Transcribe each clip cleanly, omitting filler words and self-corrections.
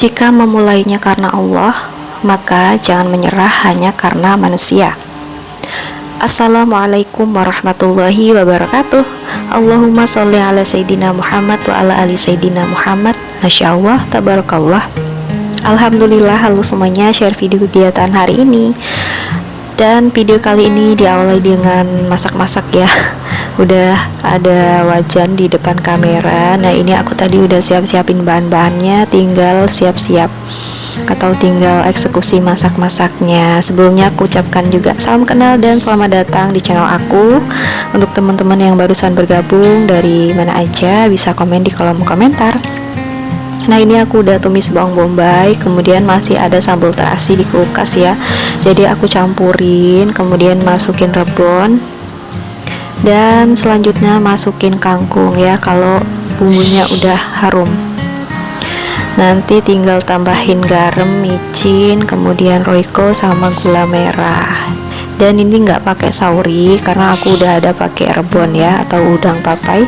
Jika memulainya karena Allah, maka jangan menyerah hanya karena manusia. Assalamualaikum warahmatullahi wabarakatuh. Allahumma sholli ala Sayyidina Muhammad wa ala ali Sayyidina Muhammad. Masya Allah, tabarakallah. Alhamdulillah, halo semuanya, share video kegiatan hari ini. Dan video kali ini diawali dengan masak-masak ya. Udah ada wajan di depan kamera. Nah ini aku tadi udah siap-siapin bahan-bahannya, tinggal siap-siap atau tinggal eksekusi masak-masaknya. Sebelumnya aku ucapkan juga salam kenal dan selamat datang di channel aku. Untuk teman-teman yang barusan bergabung dari mana aja, bisa komen di kolom komentar. Nah ini aku udah tumis bawang bombay, kemudian masih ada sambal terasi di kulkas ya. Jadi aku campurin, kemudian masukin rebon, dan selanjutnya masukin kangkung ya. Kalau bumbunya udah harum, nanti tinggal tambahin garam, micin, kemudian roiko sama gula merah. Dan ini nggak pakai sauri karena aku udah ada pakai rebon ya, atau udang papai.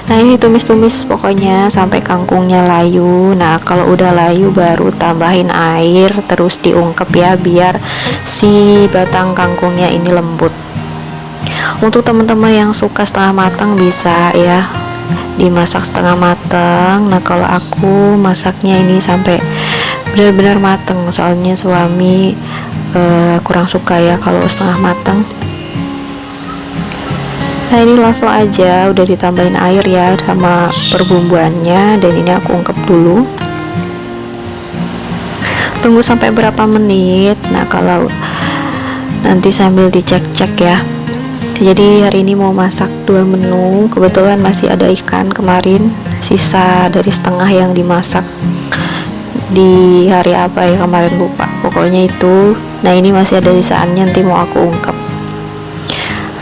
Nah ini tumis-tumis pokoknya sampai kangkungnya layu. Nah kalau udah layu baru tambahin air, terus diungkep ya, biar si batang kangkungnya ini lembut. Untuk teman-teman yang suka setengah matang bisa ya dimasak setengah matang. Nah kalau aku masaknya ini sampai benar-benar matang, soalnya suami kurang suka ya kalau setengah matang. Nah ini langsung aja udah ditambahin air ya sama perbumbuannya, dan ini aku ungkep dulu. Tunggu sampai berapa menit. Nah kalau nanti sambil dicek-cek ya. Jadi hari ini mau masak 2 menu. Kebetulan masih ada ikan kemarin, sisa dari setengah yang dimasak di hari apa ya kemarin, lupa pokoknya itu. Nah ini masih ada sisaannya, nanti mau aku ungkep.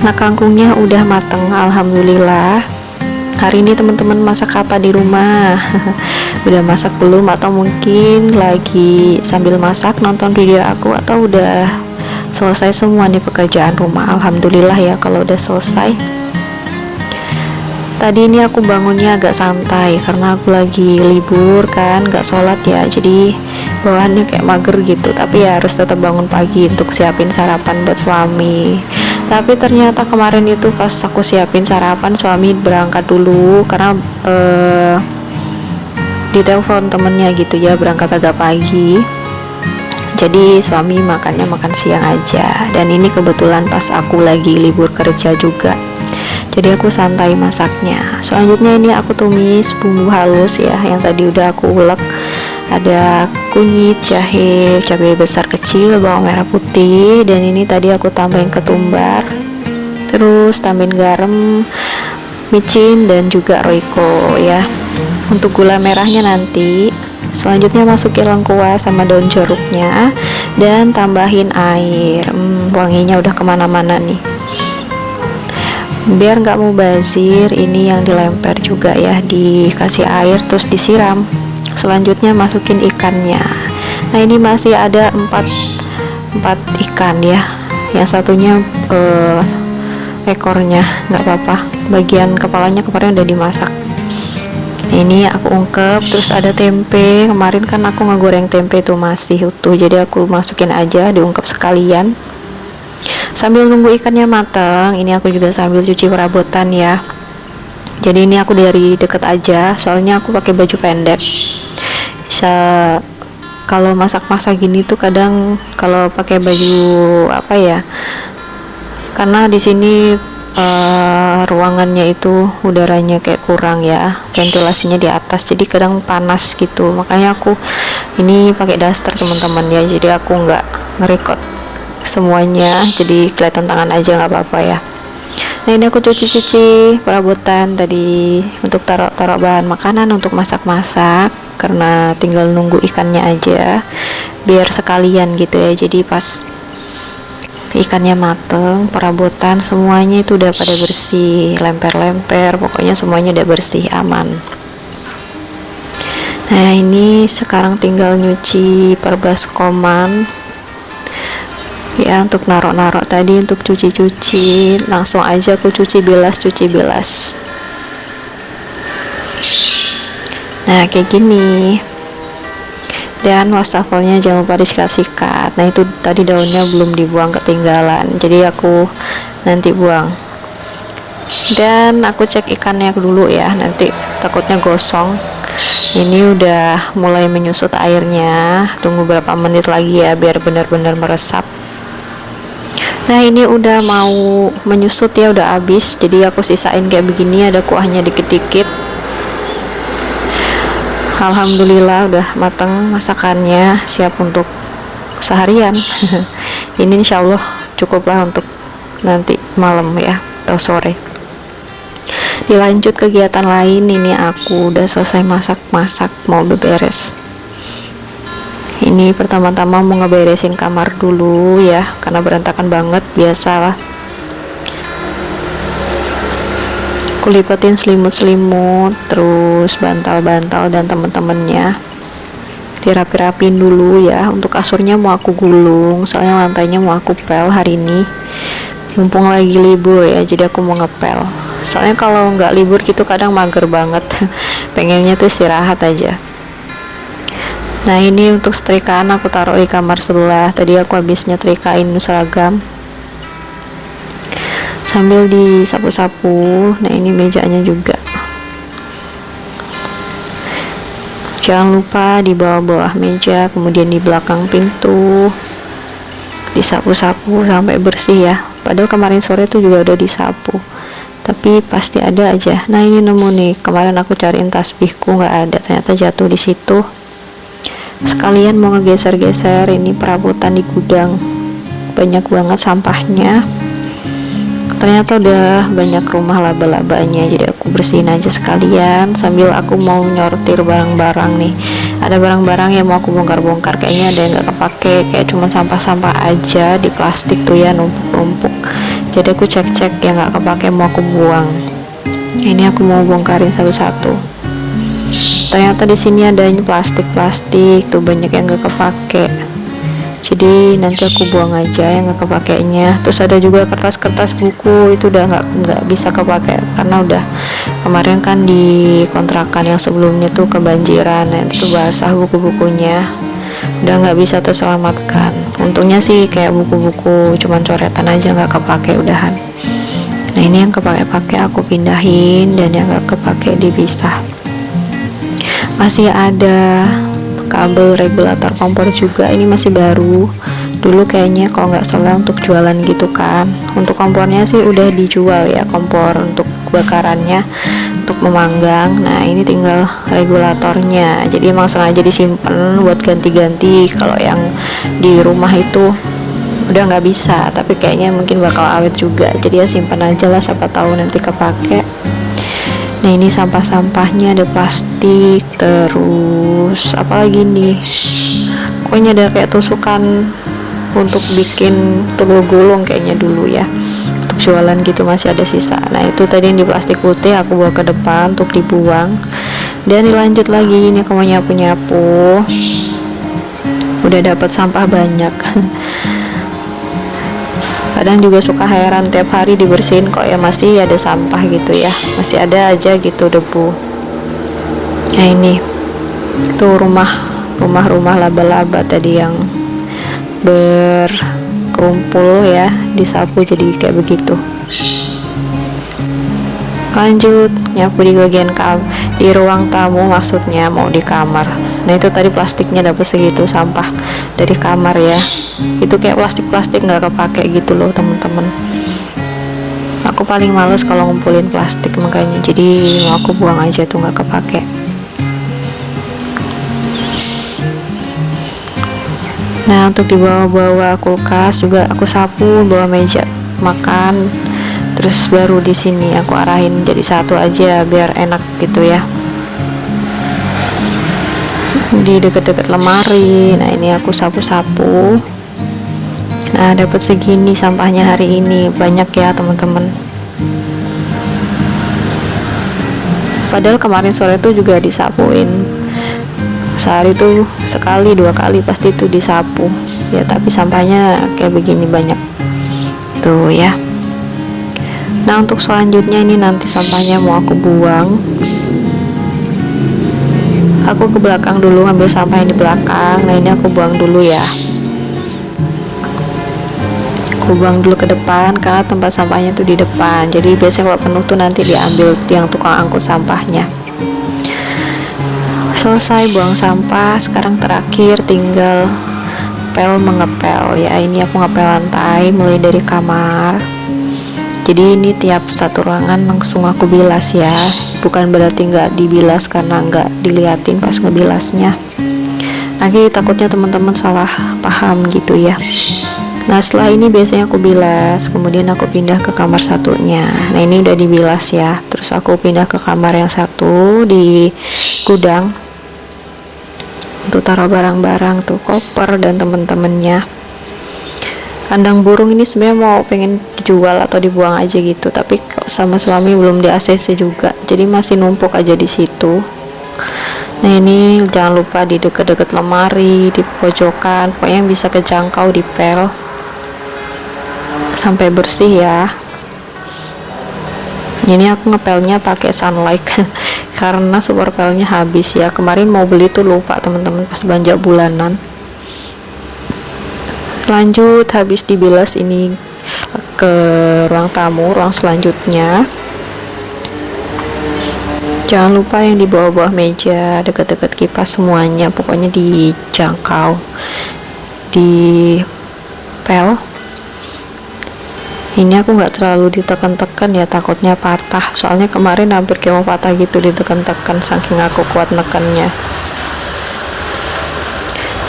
Nah kangkungnya udah mateng, alhamdulillah. Hari ini teman-teman masak apa di rumah? Udah masak belum, atau mungkin lagi sambil masak nonton video aku, atau udah selesai semua nih pekerjaan rumah? Alhamdulillah ya kalau udah selesai. Tadi ini aku bangunnya agak santai karena aku lagi libur kan, gak sholat ya, jadi bawaannya kayak mager gitu. Tapi ya harus tetap bangun pagi untuk siapin sarapan buat suami. Tapi ternyata kemarin itu pas aku siapin sarapan, suami berangkat dulu karena ditelepon temennya gitu ya, berangkat agak pagi. Jadi suami makannya makan siang aja. Dan ini kebetulan pas aku lagi libur kerja juga, jadi aku santai masaknya. Selanjutnya ini aku tumis bumbu halus ya, yang tadi udah aku ulek. Ada kunyit, jahe, cabai besar kecil, bawang merah putih, dan ini tadi aku tambahin ketumbar, terus tambahin garam, micin, dan juga roiko ya. Untuk gula merahnya nanti. Selanjutnya masukin lengkuas sama daun jeruknya, dan tambahin air. Wanginya udah kemana-mana nih. Biar nggak mubazir, ini yang dilempar juga ya, dikasih air terus disiram. Selanjutnya masukin ikannya. Nah ini masih ada 4 ikan ya, yang satunya ekornya nggak apa-apa, bagian kepalanya kemarin udah dimasak. Ini aku ungkep. Terus ada tempe, kemarin kan aku ngegoreng tempe itu masih utuh, jadi aku masukin aja, diungkep sekalian. Sambil nunggu ikannya matang, ini aku juga sambil cuci perabotan ya. Jadi ini aku dari deket aja, soalnya aku pakai baju pendek. Kalau masak-masak gini tuh kadang kalau pakai baju apa ya, karena di sini ruangannya itu udaranya kayak kurang ya, ventilasinya di atas, jadi kadang panas gitu. Makanya aku ini pakai daster teman-teman ya, jadi aku nggak ngerekod semuanya, jadi kelihatan tangan aja, nggak apa-apa ya. Nah ini aku cuci-cuci perabotan tadi untuk taruh bahan makanan untuk masak-masak, karena tinggal nunggu ikannya aja biar sekalian gitu ya. Jadi pas ikannya mateng, perabotan semuanya itu udah pada bersih, lemper-lemper, pokoknya semuanya udah bersih, aman. Nah ini sekarang tinggal nyuci perbaskoman ya, untuk narok-narok tadi, untuk cuci-cuci langsung aja aku cuci bilas. Nah kayak gini. Dan wastafelnya jangan lupa disikat-sikat. Nah itu tadi daunnya belum dibuang, ketinggalan, jadi aku nanti buang. Dan aku cek ikannya dulu ya, nanti takutnya gosong. Ini udah mulai menyusut airnya, tunggu berapa menit lagi ya biar benar-benar meresap. Nah ini udah mau menyusut ya, udah habis, jadi aku sisain kayak begini, ada kuahnya dikit-dikit. Alhamdulillah udah matang masakannya, siap untuk seharian. Ini insyaallah cukuplah untuk nanti malam ya atau sore. Dilanjut kegiatan lain, ini aku udah selesai masak-masak, mau beberes. Ini pertama-tama mau ngeberesin kamar dulu ya, karena berantakan banget, biasalah. Aku lipetin selimut-selimut, terus bantal-bantal dan temen-temennya dirapi-rapin dulu ya. Untuk kasurnya mau aku gulung, soalnya lantainya mau aku pel hari ini, mumpung lagi libur ya, jadi aku mau ngepel. Soalnya kalau nggak libur gitu kadang mager banget, pengennya tuh istirahat aja. Nah ini untuk setrikaan aku taruh di kamar sebelah, tadi aku habis nyetrikain seragam sambil disapu-sapu. Nah ini mejanya juga, jangan lupa di bawah-bawah meja, kemudian di belakang pintu disapu-sapu sampai bersih ya. Padahal kemarin sore tuh juga udah disapu, tapi pasti ada aja. Nah ini nemu nih, kemarin aku cariin tasbihku nggak ada, ternyata jatuh di situ. Sekalian mau ngegeser-geser ini perabotan di gudang, banyak banget sampahnya. Ternyata udah banyak rumah laba-labanya, jadi aku bersihin aja sekalian sambil aku mau nyortir barang-barang nih. Ada barang-barang yang mau aku bongkar-bongkar, kayaknya ada yang nggak kepake, kayak cuma sampah-sampah aja di plastik tuh ya, numpuk-numpuk. Jadi aku cek-cek yang nggak kepake mau aku buang. Ini aku mau bongkarin satu-satu. Ternyata di sini ada ini plastik-plastik tuh, banyak yang nggak kepake. Jadi nanti aku buang aja yang nggak kepakainya. Terus ada juga kertas-kertas buku, itu udah nggak bisa kepake karena udah kemarin kan di kontrakan yang sebelumnya tuh kebanjiran, nah itu basah buku-bukunya, udah nggak bisa terselamatkan. Untungnya sih kayak buku-buku cuman coretan aja, nggak kepake udahan. Nah ini yang kepake-pake aku pindahin, dan yang nggak kepake dipisah. Masih ada kabel regulator kompor juga, ini masih baru, dulu kayaknya kalau nggak salah untuk jualan gitu kan. Untuk kompornya sih udah dijual ya, kompor untuk bakarannya, untuk memanggang. Nah ini tinggal regulatornya, jadi emang sengaja disimpan buat ganti-ganti kalau yang di rumah itu udah nggak bisa, tapi kayaknya mungkin bakal awet juga, jadi ya simpan aja lah, siapa tahu nanti kepake. Nah ini sampah-sampahnya ada plastik, terus apalagi nih, pokoknya ada kayak tusukan untuk bikin telur gulung kayaknya dulu ya, untuk jualan gitu masih ada sisa. Nah itu tadi yang di plastik putih aku bawa ke depan untuk dibuang. Dan dilanjut lagi, ini aku mau nyapu-nyapu, udah dapat sampah banyak. Kadang juga suka heran, tiap hari dibersihin kok ya masih ada sampah gitu ya, masih ada aja gitu debu. Nah ini tuh rumah laba-laba tadi yang berkerumpul ya, disapu jadi kayak begitu. Lanjut nyapu di bagian di ruang tamu, maksudnya mau di kamar. Nah itu tadi plastiknya dapet segitu, sampah dari kamar ya, itu kayak plastik-plastik nggak kepake gitu loh temen-temen. Aku paling males kalau ngumpulin plastik, makanya jadi mau aku buang aja tuh, nggak kepake. Nah untuk dibawa-bawa kulkas juga aku sapu, bawa meja makan, terus baru di sini aku arahin jadi satu aja biar enak gitu ya, di deket-deket lemari. Nah ini aku sapu-sapu. Nah dapat segini sampahnya hari ini, banyak ya teman-teman. Padahal kemarin sore tuh juga disapuin, sehari tuh sekali 2 kali pasti tuh disapu ya, tapi sampahnya kayak begini banyak tuh ya. Nah untuk selanjutnya ini nanti sampahnya mau aku buang. Aku ke belakang dulu ambil sampah yang di belakang. Nah ini aku buang dulu ya. Aku buang dulu ke depan karena tempat sampahnya tuh di depan. Jadi biasanya kalau penuh tuh nanti diambil yang tukang angkut sampahnya. Selesai buang sampah, sekarang terakhir tinggal mengepel ya. Ini aku ngepel lantai mulai dari kamar. Jadi ini tiap satu ruangan langsung aku bilas ya. Bukan berarti nggak dibilas karena nggak diliatin pas ngebilasnya. Nanti takutnya teman-teman salah paham gitu ya. Nah setelah ini biasanya aku bilas, kemudian aku pindah ke kamar satunya. Nah ini udah dibilas ya. Terus aku pindah ke kamar yang satu di gudang untuk taruh barang-barang tuh, koper dan temen-temennya. Kandang burung ini sebenarnya mau pengen dijual atau dibuang aja gitu, tapi sama suami belum di ACC juga, jadi masih numpuk aja di situ. Nah ini jangan lupa di deket-deket lemari, di pojokan, pokoknya yang bisa kejangkau dipel sampai bersih ya. Ini aku ngepelnya pakai Sunlight karena super pelnya habis ya. Kemarin mau beli tuh lupa teman-teman pas belanja bulanan. Lanjut habis dibilas ini ke ruang tamu, ruang selanjutnya. Jangan lupa yang di bawah-bawah meja, dekat-dekat kipas semuanya, pokoknya dijangkau, di pel. Ini aku nggak terlalu ditekan-tekan ya, takutnya patah. Soalnya kemarin hampir kayak mau patah gitu ditekan-tekan saking aku kuat nekannya.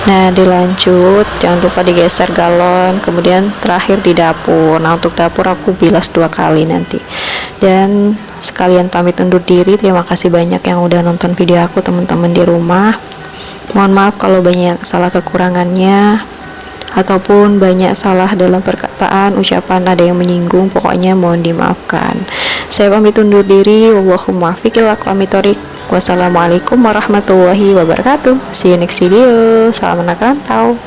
Nah dilanjut, jangan lupa digeser galon. Kemudian terakhir di dapur. Nah untuk dapur aku bilas 2 kali nanti. Dan sekalian pamit undur diri. Terima kasih banyak yang udah nonton video aku teman-teman di rumah. Mohon maaf kalau banyak salah kekurangannya ataupun banyak salah dalam perkataan, ucapan, ada yang menyinggung, pokoknya mohon dimaafkan. Saya pamit undur diri. Wallahumma fiqil aqwamit thoriq. Wassalamualaikum warahmatullahi wabarakatuh. See you next video. Salam anak rantau.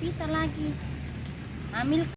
Bisa lagi ambil